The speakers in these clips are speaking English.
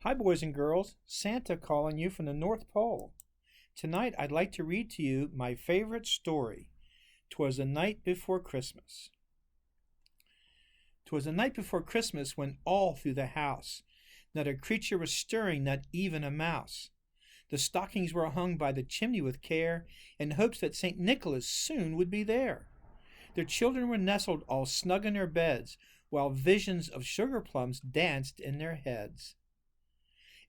Hi, boys and girls. Santa calling you from the North Pole. Tonight, I'd like to read to you my favorite story. 'Twas the night before Christmas. 'Twas the night before Christmas when all through the house not a creature was stirring, not even a mouse. The stockings were hung by the chimney with care, in hopes that St. Nicholas soon would be there. Their children were nestled all snug in their beds, while visions of sugar plums danced in their heads.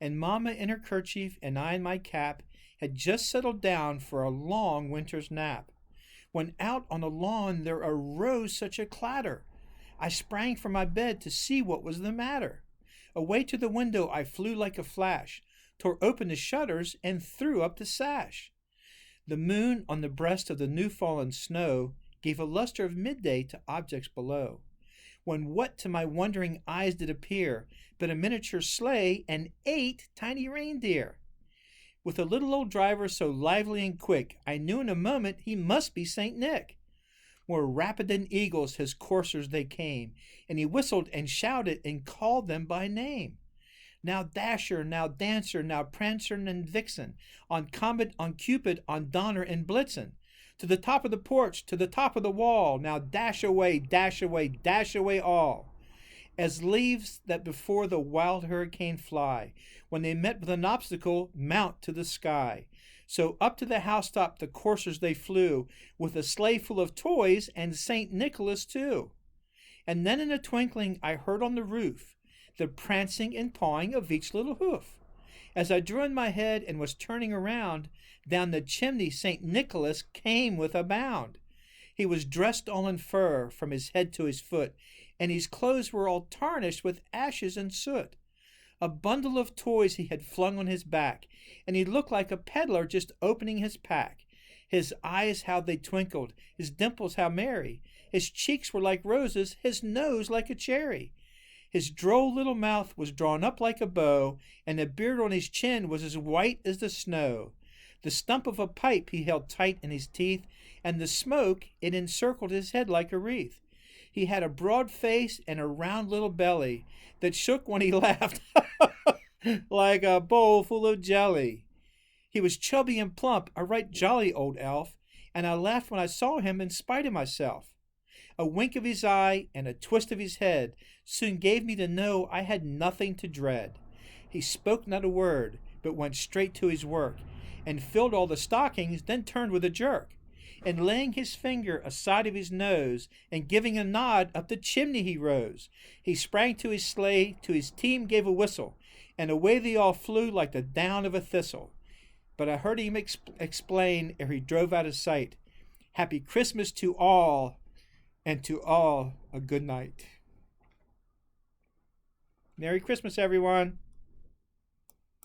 And Mamma in her kerchief and I in my cap had just settled down for a long winter's nap, when out on the lawn there arose such a clatter. I sprang from my bed to see what was the matter. Away to the window I flew like a flash, tore open the shutters, and threw up the sash. The moon on the breast of the new-fallen snow gave a luster of midday to objects below, when what to my wondering eyes did appear but a miniature sleigh and 8 tiny reindeer. With a little old driver so lively and quick, I knew in a moment he must be St. Nick. More rapid than eagles his coursers they came, and he whistled and shouted and called them by name. Now Dasher, now Dancer, now Prancer and Vixen, on Comet, on Cupid, on Donner and Blitzen. To the top of the porch, to the top of the wall, now dash away, dash away, dash away all. As leaves that before the wild hurricane fly, when they met with an obstacle, mount to the sky. So up to the housetop the coursers they flew, with a sleigh full of toys and St. Nicholas too. And then in a twinkling I heard on the roof the prancing and pawing of each little hoof. As I drew in my head and was turning around, down the chimney St. Nicholas came with a bound. He was dressed all in fur from his head to his foot, and his clothes were all tarnished with ashes and soot. A bundle of toys he had flung on his back, and he looked like a peddler just opening his pack. His eyes how they twinkled, his dimples how merry, his cheeks were like roses, his nose like a cherry. His droll little mouth was drawn up like a bow, and the beard on his chin was as white as the snow. The stump of a pipe he held tight in his teeth, and the smoke, it encircled his head like a wreath. He had a broad face and a round little belly that shook when he laughed like a bowl full of jelly. He was chubby and plump, a right jolly old elf, and I laughed when I saw him in spite of myself. A wink of his eye and a twist of his head soon gave me to know I had nothing to dread. He spoke not a word, but went straight to his work, and filled all the stockings, then turned with a jerk, and laying his finger aside of his nose, and giving a nod, up the chimney he rose. He sprang to his sleigh, to his team gave a whistle, and away they all flew like the down of a thistle. But I heard him explain, ere he drove out of sight, Happy Christmas to all, and to all a good night. Merry Christmas, everyone.